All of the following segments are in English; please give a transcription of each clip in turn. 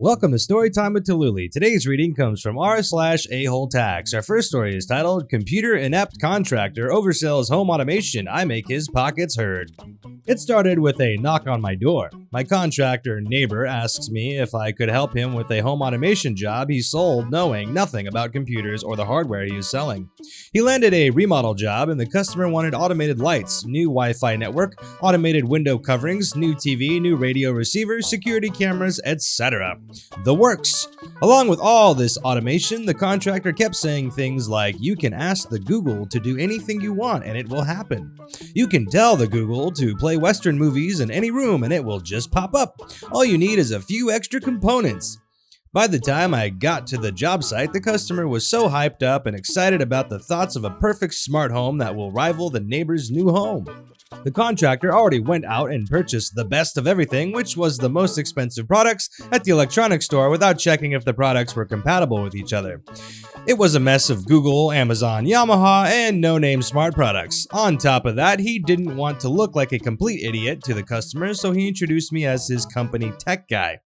Welcome to Storytime with Tallulah. Today's reading comes from r/a HoleTax. Our first story is titled, Computer Inept Contractor Oversells Home Automation, I Make His Pockets Hurt. It started with a knock on my door. My contractor neighbor asks me if I could help him with a home automation job he sold knowing nothing about computers or the hardware he is selling. He landed a remodel job and the customer wanted automated lights, new Wi-Fi network, automated window coverings, new TV, new radio receivers, security cameras, etc. The works. Along with all this automation, the contractor kept saying things like, you can ask the Google to do anything you want and it will happen. You can tell the Google to play Western movies in any room and it will just pop up. All you need is a few extra components. By the time I got to the job site, the customer was so hyped up and excited about the thoughts of a perfect smart home that will rival the neighbor's new home. The contractor already went out and purchased the best of everything, which was the most expensive products at the electronics store without checking if the products were compatible with each other. It was a mess of Google, Amazon, Yamaha, and no-name smart products. On top of that, he didn't want to look like a complete idiot to the customer, so he introduced me as his company tech guy.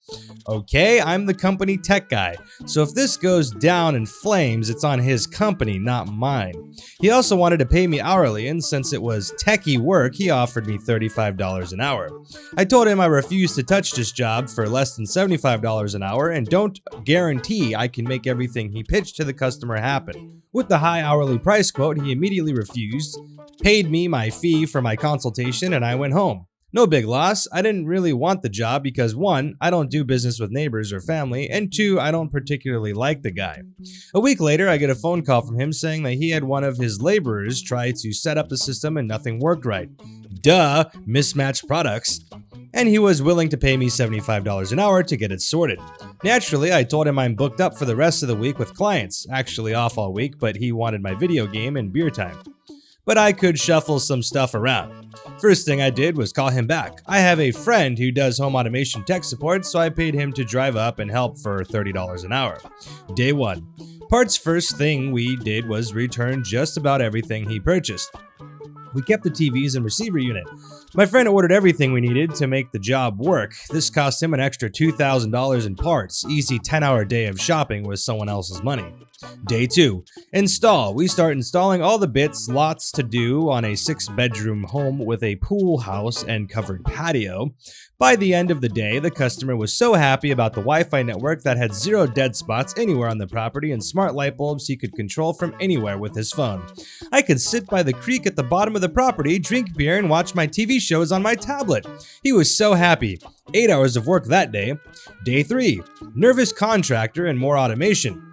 Okay, I'm the company tech guy, so if this goes down in flames, it's on his company, not mine. He also wanted to pay me hourly, and since it was techie work, he offered me $35 an hour. I told him I refused to touch this job for less than $75 an hour and don't guarantee I can make everything he pitched to the customer happen. With the high hourly price quote, he immediately refused, paid me my fee for my consultation, and I went home. No big loss. I didn't really want the job because 1, I don't do business with neighbors or family, and 2, I don't particularly like the guy. A week later, I get a phone call from him saying that he had one of his laborers try to set up the system and nothing worked right. Duh, mismatched products. And he was willing to pay me $75 an hour to get it sorted. Naturally, I told him I'm booked up for the rest of the week with clients, actually off all week, but he wanted my video game and beer time. But I could shuffle some stuff around. First thing I did was call him back. I have a friend who does home automation tech support, so I paid him to drive up and help for $30 an hour. Day 1. Part's first thing we did was return just about everything he purchased. We kept the TVs and receiver unit. My friend ordered everything we needed to make the job work. This cost him an extra $2,000 in parts. Easy 10-hour day of shopping with someone else's money. Day 2. Install. We start installing all the bits, lots to do on a 6-bedroom home with a pool house and covered patio. By the end of the day, the customer was so happy about the Wi-Fi network that had 0 dead spots anywhere on the property and smart light bulbs he could control from anywhere with his phone. I could sit by the creek at the bottom of the property, drink beer, and watch my TV shows on my tablet. He was so happy. 8 hours of work that day. Day 3. Nervous contractor and more automation.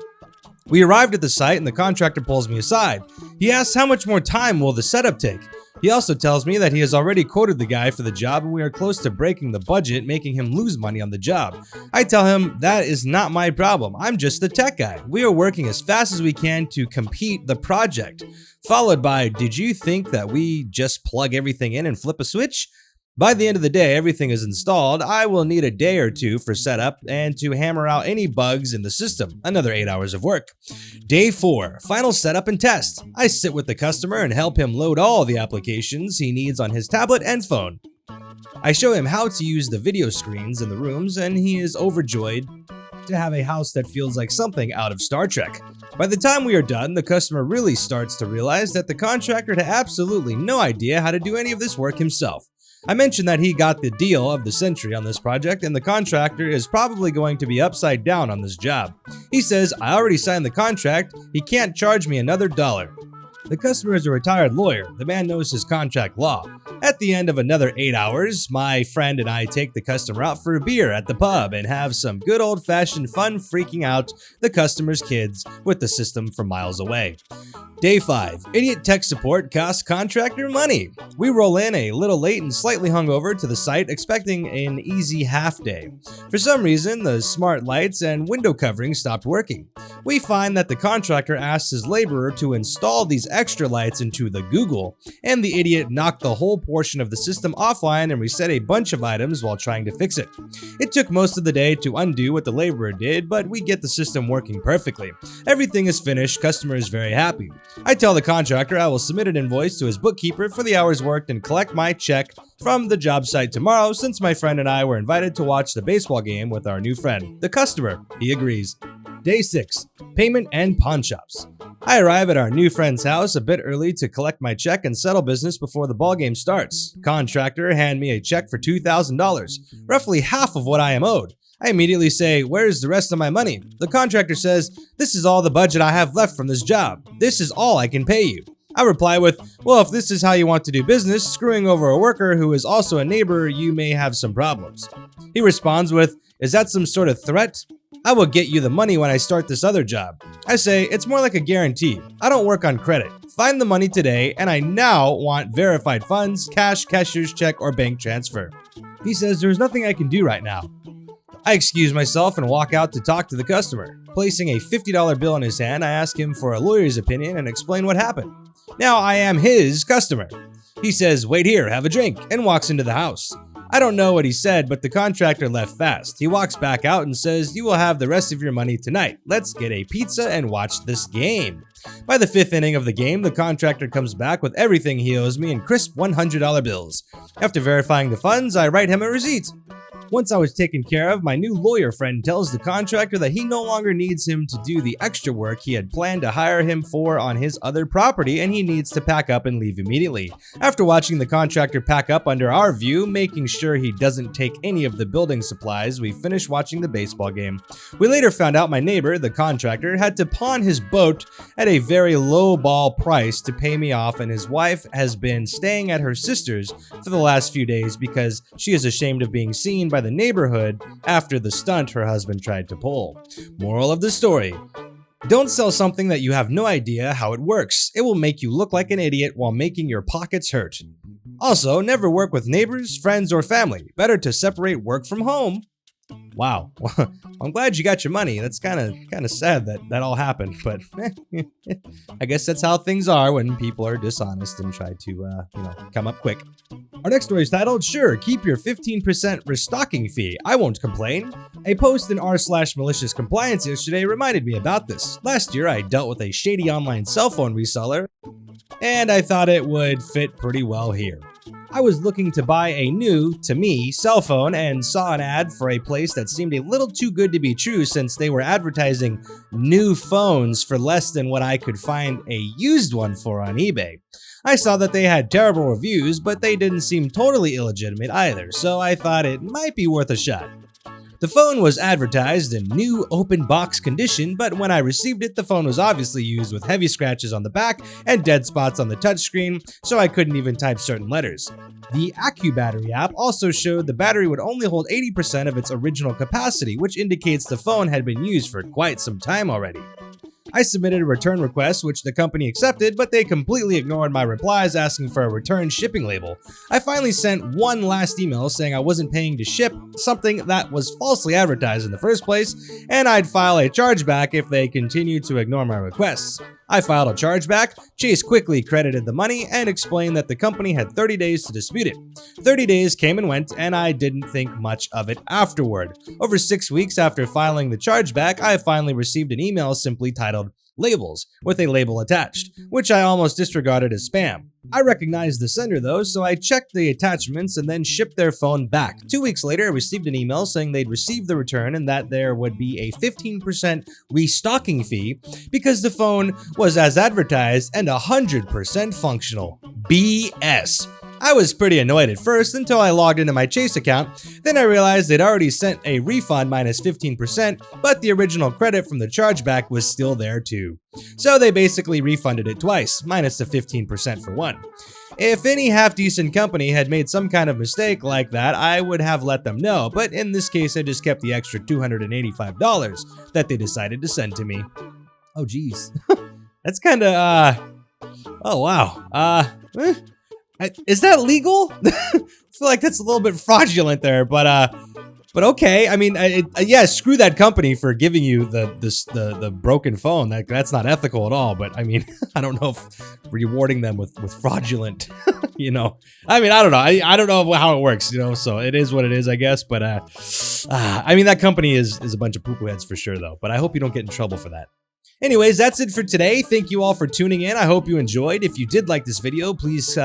We arrived at the site and the contractor pulls me aside. He asks how much more time will the setup take. He also tells me that he has already quoted the guy for the job and we are close to breaking the budget, making him lose money on the job. I tell him that is not my problem. I'm just the tech guy. We are working as fast as we can to complete the project. Followed by, did you think that we just plug everything in and flip a switch? By the end of the day, everything is installed. I will need a day or 2 for setup and to hammer out any bugs in the system. Another 8 hours of work. Day 4. Final setup and test. I sit with the customer and help him load all the applications he needs on his tablet and phone. I show him how to use the video screens in the rooms and he is overjoyed to have a house that feels like something out of Star Trek. By the time we are done, the customer really starts to realize that the contractor had absolutely no idea how to do any of this work himself. I mentioned that he got the deal of the century on this project and the contractor is probably going to be upside down on this job. He says, I already signed the contract, he can't charge me another $1. The customer is a retired lawyer. The man knows his contract law. At the end of another 8 hours, my friend and I take the customer out for a beer at the pub and have some good old-fashioned fun freaking out the customer's kids with the system from miles away. Day 5. Idiot tech support costs contractor money. We roll in a little late and slightly hungover to the site expecting an easy half day. For some reason, the smart lights and window covering stopped working. We find that the contractor asked his laborer to install these extra lights into the Google, and the idiot knocked the whole portion of the system offline and reset a bunch of items while trying to fix it. It took most of the day to undo what the laborer did, but we get the system working perfectly. Everything is finished, customer is very happy. I tell the contractor I will submit an invoice to his bookkeeper for the hours worked and collect my check from the job site tomorrow, since my friend and I were invited to watch the baseball game with our new friend, the customer. He agrees. Day 6. Payment and pawn shops. I arrive at our new friend's house a bit early to collect my check and settle business before the ball game starts. Contractor hand me a check for $2,000, roughly half of what I am owed. I immediately say, "Where's the rest of my money?" The contractor says, "This is all the budget I have left from this job. This is all I can pay you." I reply with, "Well, if this is how you want to do business, screwing over a worker who is also a neighbor, you may have some problems." He responds with, "Is that some sort of threat? I will get you the money when I start this other job." I say, "It's more like a guarantee. I don't work on credit. Find the money today, and I now want verified funds, cash, cashier's check, or bank transfer." He says there's nothing I can do right now. I excuse myself and walk out to talk to the customer. Placing a $50 bill in his hand, I ask him for a lawyer's opinion and explain what happened. Now I am his customer. He says, "Wait here, have a drink," and walks into the house. I don't know what he said, but the contractor left fast. He walks back out and says, "You will have the rest of your money tonight. Let's get a pizza and watch this game." By the 5th inning of the game, the contractor comes back with everything he owes me in crisp $100 bills. After verifying the funds, I write him a receipt. Once I was taken care of, my new lawyer friend tells the contractor that he no longer needs him to do the extra work he had planned to hire him for on his other property, and he needs to pack up and leave immediately. After watching the contractor pack up under our view, making sure he doesn't take any of the building supplies, we finished watching the baseball game. We later found out my neighbor, the contractor, had to pawn his boat at a very low ball price to pay me off, and his wife has been staying at her sister's for the last few days because she is ashamed of being seen by the neighborhood after the stunt her husband tried to pull. Moral of the story: don't sell something that you have no idea how it works. It will make you look like an idiot while making your pockets hurt. Also, never work with neighbors, friends, or family. Better to separate work from home. Wow. I'm glad you got your money. That's kind of sad that all happened, but I guess that's how things are when people are dishonest and try to, come up quick. Our next story is titled, "Sure, keep your 15% restocking fee. I won't complain." A post in r/malicious compliance yesterday reminded me about this. Last year, I dealt with a shady online cell phone reseller, and I thought it would fit pretty well here. I was looking to buy a new, to me, cell phone and saw an ad for a place that seemed a little too good to be true since they were advertising new phones for less than what I could find a used one for on eBay. I saw that they had terrible reviews, but they didn't seem totally illegitimate either, so I thought it might be worth a shot. The phone was advertised in new open box condition, but when I received it, the phone was obviously used with heavy scratches on the back and dead spots on the touchscreen, so I couldn't even type certain letters. The AccuBattery app also showed the battery would only hold 80% of its original capacity, which indicates the phone had been used for quite some time already. I submitted a return request, which the company accepted, but they completely ignored my replies asking for a return shipping label. I finally sent one last email saying I wasn't paying to ship something that was falsely advertised in the first place, and I'd file a chargeback if they continued to ignore my requests. I filed a chargeback, Chase quickly credited the money, and explained that the company had 30 days to dispute it. 30 days came and went, and I didn't think much of it afterward. Over 6 weeks after filing the chargeback, I finally received an email simply titled "Labels" with a label attached, which I almost disregarded as spam. I recognized the sender though, so I checked the attachments and then shipped their phone back. 2 weeks later, I received an email saying they'd received the return and that there would be a 15% restocking fee because the phone was as advertised and 100% functional. BS. I was pretty annoyed at first until I logged into my Chase account. Then I realized they'd already sent a refund minus 15%, but the original credit from the chargeback was still there too. So they basically refunded it twice, minus the 15% for one. If any half-decent company had made some kind of mistake like that, I would have let them know, but in this case I just kept the extra $285 that they decided to send to me. Oh geez. That's kinda, oh wow. Is that legal? I feel like that's a little bit fraudulent there, but But okay, I mean, yeah, screw that company for giving you the broken phone. That's not ethical at all. But I mean, I don't know if rewarding them with fraudulent, you know. I mean, I don't know. I don't know how it works, you know. So it is what it is, I guess. But I mean, that company is a bunch of poo-poo heads for sure, though. But I hope you don't get in trouble for that. Anyways, that's it for today. Thank you all for tuning in. I hope you enjoyed. If you did like this video, please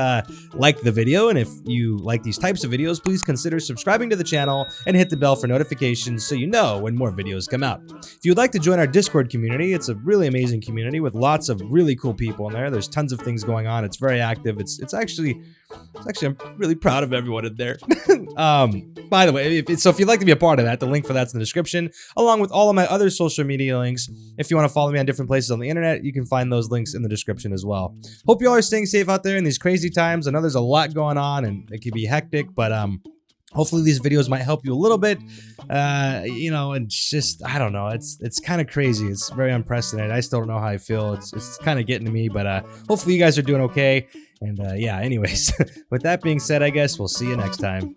like the video. And if you like these types of videos, please consider subscribing to the channel and hit the bell for notifications so you know when more videos come out. If you'd like to join our Discord community, it's a really amazing community with lots of really cool people in there. There's tons of things going on. It's very active. It's actually, I'm really proud of everyone in there. By the way, if you'd like to be a part of that, the link for that's in the description, along with all of my other social media links. If you want to follow me on different places on the internet, you can find those links in the description as well. Hope you all are staying safe out there in these crazy times. I know there's a lot going on and it can be hectic, but hopefully these videos might help you a little bit. You know, and just, I don't know, it's kind of crazy. It's very unprecedented. I still don't know how I feel. It's kind of getting to me, but hopefully you guys are doing okay. And yeah, anyways, with that being said, I guess we'll see you next time.